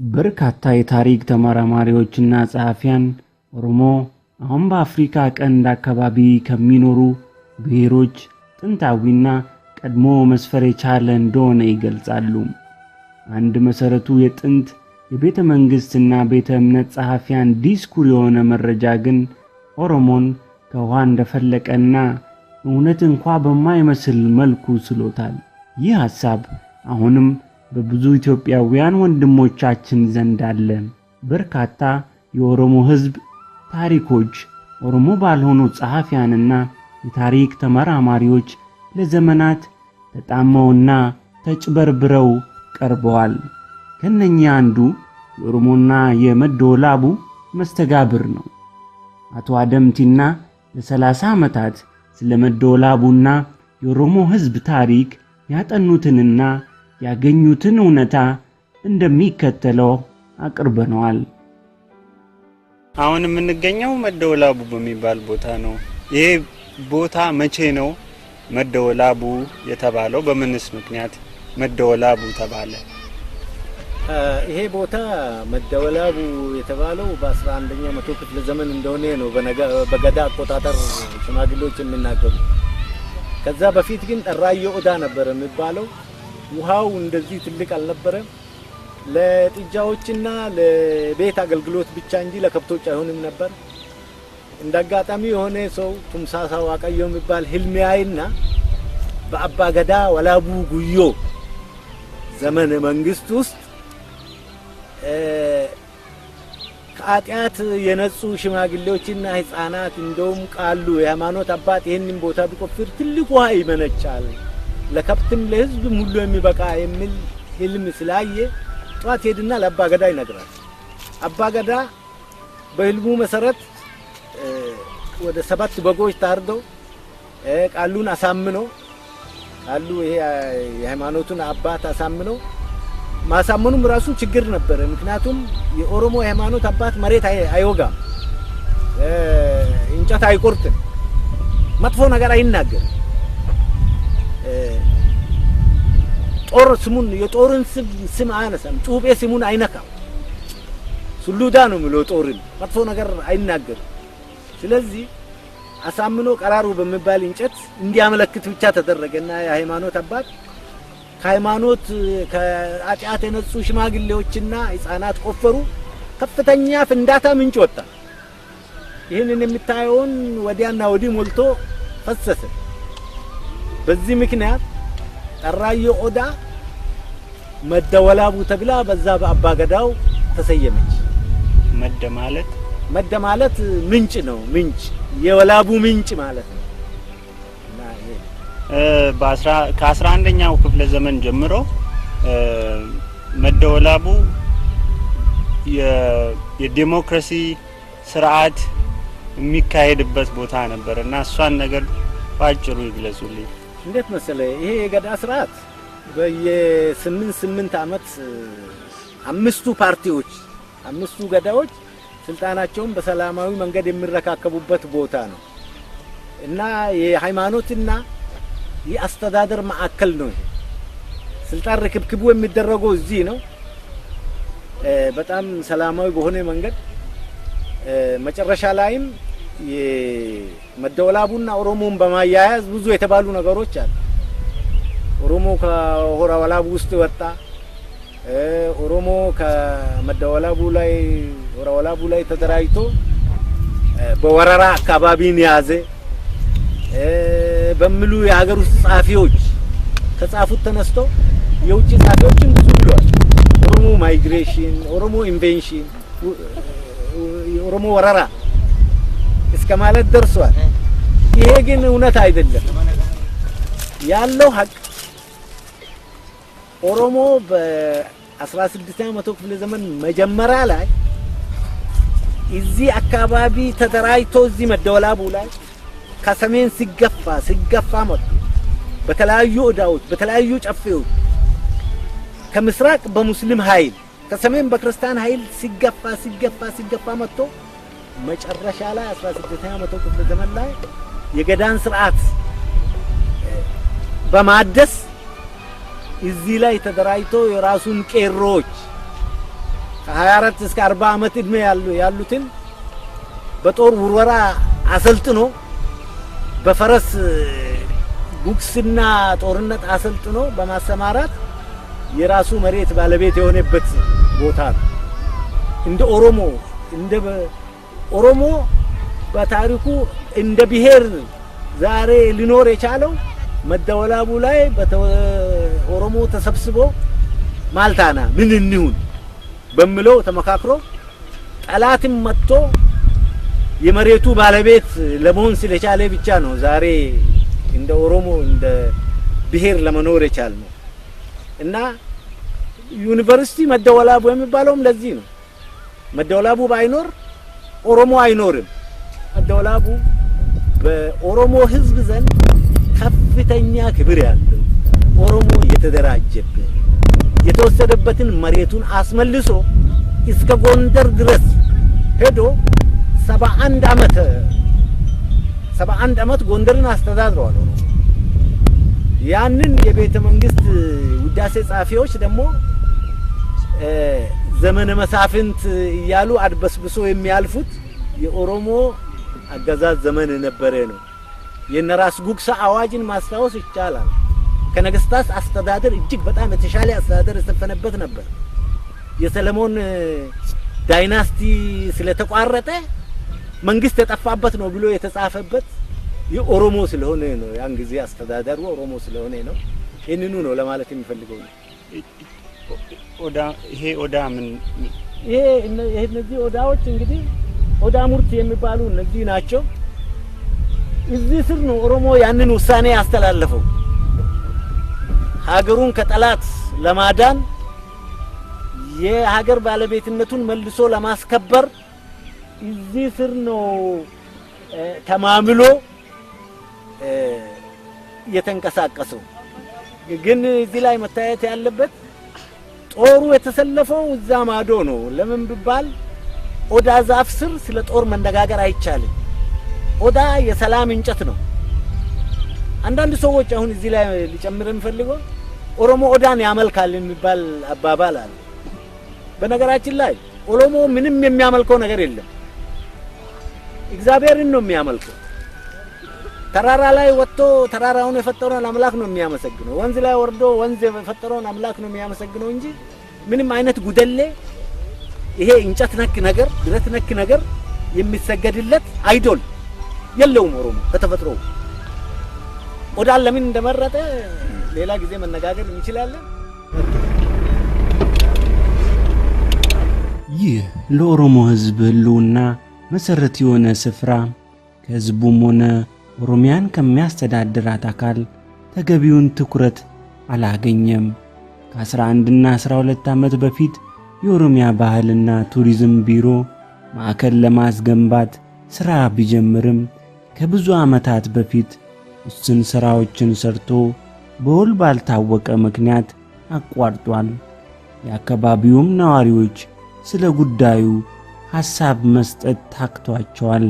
በርካታ የታሪክ ተመራማሪዎችና ጸሐፊያን ኦሮሞ አሁን በአፍሪካ ቀንድ አካባቢ ከሚኖሩ ብሔሮች ጥንታዊና ቀድሞ መስፈር የቻለ እንደሆነ ይገልጻሉ። አንድ መሰረቱ የጥንት የቤተ መንግስትና ቤተ እምነት ጸሐፊያን ዲስኩር የሆነ መረጃ ግን ኦሮሞን ከውሃ እንደፈለቀና እውነት እንኳን በማይመስል መልኩ ስሎታል። ይህ ሐሳብ አሁንም በብዙ ኢትዮጵያውያን ወንድሞቻችን ዘንድ አለ። በርካታ የኦሮሞ ሕዝብ ታሪኮች ኦሮሞ ባልሆኑ ጸሐፊያንና የታሪክ ተመራማሪዎች ለዘመናት ተጣመውና ተጭበርብረው ቀርበዋል። ከነኛ አንዱ የኦሮሞና የመደወላቡ መስተጋብር ነው። አቶ አደምቲና ለ30 ዓመታት ስለ መደወላቡና የኦሮሞ ሕዝብ ታሪክ ያጠኑትንና ያገኙትን እውነታ እንደሚከተለው አቅርበነዋል። አሁን የምንገኘው መደወላቡ በሚባል ቦታ ነው። ይሄ ቦታ መቼ ነው መደወላቡ የተባለው? በምንስ ምክንያት መደወላቡ ተባለ? ይሄ ቦታ መደወላቡ የተባለው በ11ኛው መቶ ክፍለ ዘመን እንደሆነ ነው በገዳ አቆጣጠር ሽማግሌዎች የሚናገሩ። ከዛ በፊት ግን ጠራዮ ኦዳ ነበር የሚባለው። ውሃው እንደዚህ ትልቅ አልነበረም። ለጥጃዎችና ለቤት አገልግሎት ብቻ እንጂ ለከብቶች አይሆንም ነበር። እንዳጋጣሚ የሆነ ሰው ቱምሳሳ ዋቀዮ የሚባል ህልም ያይና በአባ ገዳ ወላቡ ጉዮ ዘመነ መንግስት ውስጥ ከአጢያት የነጹ ሽማግሌዎችና ህፃናት እንደውም ቃሉ የሃይማኖት አባት ይሄንን ቦታ ቢቆፍር ትልቅ ውሃ ይመነጫል፣ ለከብትም ለህዝብም ሁሉ የሚበቃ የሚል ህልም ስላየ ጧት ሄድና ለአባ ገዳ ይነግራል። አባ ገዳ በህልሙ መሰረት ወደ 7 በጎች ታርደው ቃሉን አሳምኖ ቃሉ ይሄ የሃይማኖቱን አባት አሳምኖ ማሳመኑም ራሱ ችግር ነበር። ምክንያቱም የኦሮሞ ሃይማኖት አባት መሬት አይወጋም፣ እንጨት አይቆርጥም፣ መጥፎ ነገር አይናገርም። ጦር ስሙን የጦርን ስም አያነሳም፣ ጩቤ ስሙን አይነካም። ሱሉዳ ነው የሚለው ጦርን መጥፎ ነገር አይናገርም። ስለዚህ አሳምኖ ቀራሩ በሚባል እንጨት እንዲያመለክት ብቻ ተደረገና የሃይማኖት አባት ከሃይማኖት ከአጢያት የነጹ ሽማግሌዎችና ህፃናት ቆፈሩ። ከፍተኛ ፍንዳታ ምንጭ ወጣ። ይህንን የምታየውን ወዲያና ወዲህ ሞልቶ ፈሰሰ። በዚህ ምክንያት ጠራዮ ኦዳ መደወላቡ ተብላ በዛ በአባ ገዳው ተሰየመች። መደ ማለት ምንጭ ነው። ምንጭ የወላቡ ምንጭ ማለት ነው። ከ11ኛው ክፍለ ዘመን ጀምሮ መደወላቡ የዲሞክራሲ ስርዓት የሚካሄድበት ቦታ ነበርና እሷን ነገር ባጭሩ ይግለጹልኝ። እንዴት መሰለ? ይሄ የገዳ ስርዓት በየ8 ዓመት አምስቱ ፓርቲዎች አምስቱ ገዳዎች ስልጣናቸውን በሰላማዊ መንገድ የሚረካከቡበት ቦታ ነው እና የሃይማኖትና የአስተዳደር ማዕከል ነው። ስልጣን ርክብክቡ የሚደረገው እዚህ ነው። በጣም ሰላማዊ በሆነ መንገድ መጨረሻ ላይም የመደወላቡና ኦሮሞን በማያያዝ ብዙ የተባሉ ነገሮች አሉ። ኦሮሞ ከሆራ ወላቡ ውስጥ ወጣ። ኦሮሞ ከመደወላቡ ላይ ሆራ ወላቡ ላይ ተደራጅቶ በወረራ አካባቢን ያዘ በሚሉ የሀገር ውስጥ ጻፊዎች ከጻፉት ተነስቶ የውጭ ጻፊዎችን ብዙ ብለዋል። ኦሮሞ ማይግሬሽን፣ ኦሮሞ ኢንቬንሽን፣ ኦሮሞ ወረራ እስከ ማለት ደርሷል። ይሄ ግን እውነት አይደለም። ያለው ሀቅ ኦሮሞ በ16ኛው መቶ ክፍለ ዘመን መጀመሪያ ላይ እዚህ አካባቢ ተደራጅቶ እዚህ መደወላቡ ላይ ከሰሜን ሲገፋ መጡ። በተለያዩ ኦዳዎች በተለያዩ ጨፌዎች ከምስራቅ በሙስሊም ኃይል ከሰሜን በክርስቲያን ኃይል ሲገፋ መጥቶ መጨረሻ ላይ 16ኛው መቶ ክፍለ ዘመን ላይ የገዳን ስርዓት በማደስ እዚህ ላይ ተደራጅቶ የራሱን ቄሮች ከ24 እስከ 40 ዓመት እድሜ ያሉትን በጦር ውርወራ አሰልጥኖ በፈረስ ጉግስና ጦርነት አሰልጥኖ በማሰማራት የራሱ መሬት ባለቤት የሆነበት ቦታ ነው። እንደ ኦሮሞ በታሪኩ እንደ ብሔር ዛሬ ሊኖር የቻለው መደወላቡ ላይ ኦሮሞ ተሰብስቦ ማልታና ምን እንሁን በሚለው ተመካክሮ ጠላትም መጥቶ የመሬቱ ባለቤት ለመሆን ስለቻለ ብቻ ነው ዛሬ እንደ ኦሮሞ እንደ ብሔር ለመኖር የቻልነው። እና ዩኒቨርሲቲ መደወላቡ የሚባለውም ለዚህ ነው። መደወላቡ ባይኖር ኦሮሞ አይኖርም። መደወላቡ በኦሮሞ ሕዝብ ዘንድ ከፍተኛ ክብር ያለው ኦሮሞ የተደራጀበት የተወሰደበትን መሬቱን አስመልሶ እስከ ጎንደር ድረስ ሄዶ 71 ዓመት ጎንደርን አስተዳድረዋል። ያንን የቤተ መንግስት ውዳሴ ጻፊዎች ደግሞ ዘመነ መሳፍንት እያሉ አድበስብሶ የሚያልፉት የኦሮሞ አገዛዝ ዘመን ነበረ ነው። የነራስ ጉግሳ አዋጅን ማስታወስ ይቻላል። ከነገስታት አስተዳደር እጅግ በጣም የተሻለ አስተዳደር የሰፈነበት ነበር። የሰለሞን ዳይናስቲ ስለተቋረጠ መንግስት የጠፋበት ነው ብሎ የተጻፈበት የኦሮሞ ስለሆነ ነው። ያን ጊዜ አስተዳደሩ ኦሮሞ ስለሆነ ነው። ይሄንኑ ነው ለማለት የሚፈልገው ነው። ይሄ ኦዳ ምን እነዚህ ኦዳዎች እንግዲህ ኦዳ ሙርት የሚባሉ እነዚህ ናቸው። እዚህ ስር ነው ኦሮሞ ያንን ውሳኔ ያስተላለፈው። ሀገሩን ከጠላት ለማዳን የሀገር ባለቤትነቱን መልሶ ለማስከበር እዚህ ስር ነው ተማምሎ የተንቀሳቀሰው። ግን እዚህ ላይ መታየት ያለበት ጦሩ የተሰለፈው እዛ ማዶ ነው። ለምን ቢባል ኦዳ ዛፍ ስር ስለ ጦር መነጋገር አይቻልም። ኦዳ የሰላም እንጨት ነው። አንዳንድ ሰዎች አሁን እዚህ ላይ ሊጨምር የሚፈልገው ኦሮሞ ኦዳን ያመልካል የሚባል አባባል አለ። በነገራችን ላይ ኦሮሞ ምንም የሚያመልከው ነገር የለም። እግዚአብሔርን ነው የሚያመልከው። ተራራ ላይ ወጥቶ ተራራውን የፈጠረውን አምላክ ነው የሚያመሰግነው። ወንዝ ላይ ወርዶ ወንዝ የፈጠረውን አምላክ ነው የሚያመሰግነው እንጂ ምንም አይነት ጉደሌ ይሄ እንጨት ነክ ነገር ብረት ነክ ነገር የሚሰገድለት አይዶል የለውም ኦሮሞ ከተፈጥሮ። ኦዳን ለምን እንደመረጠ ሌላ ጊዜ መነጋገር እንችላለን። ይህ ለኦሮሞ ሕዝብ ህልውና መሰረት የሆነ ስፍራ ከህዝቡም ሆነ ኦሮሚያን ከሚያስተዳድራት አካል ተገቢውን ትኩረት አላገኘም። ከ11 እና 12 ዓመት በፊት የኦሮሚያ ባህልና ቱሪዝም ቢሮ ማዕከል ለማስገንባት ሥራ ቢጀምርም ከብዙ ዓመታት በፊት ውስን ሥራዎችን ሰርቶ በውል ባልታወቀ ምክንያት አቋርጧል። የአካባቢውም ነዋሪዎች ስለ ጉዳዩ ሐሳብ መስጠት ታክቷቸዋል።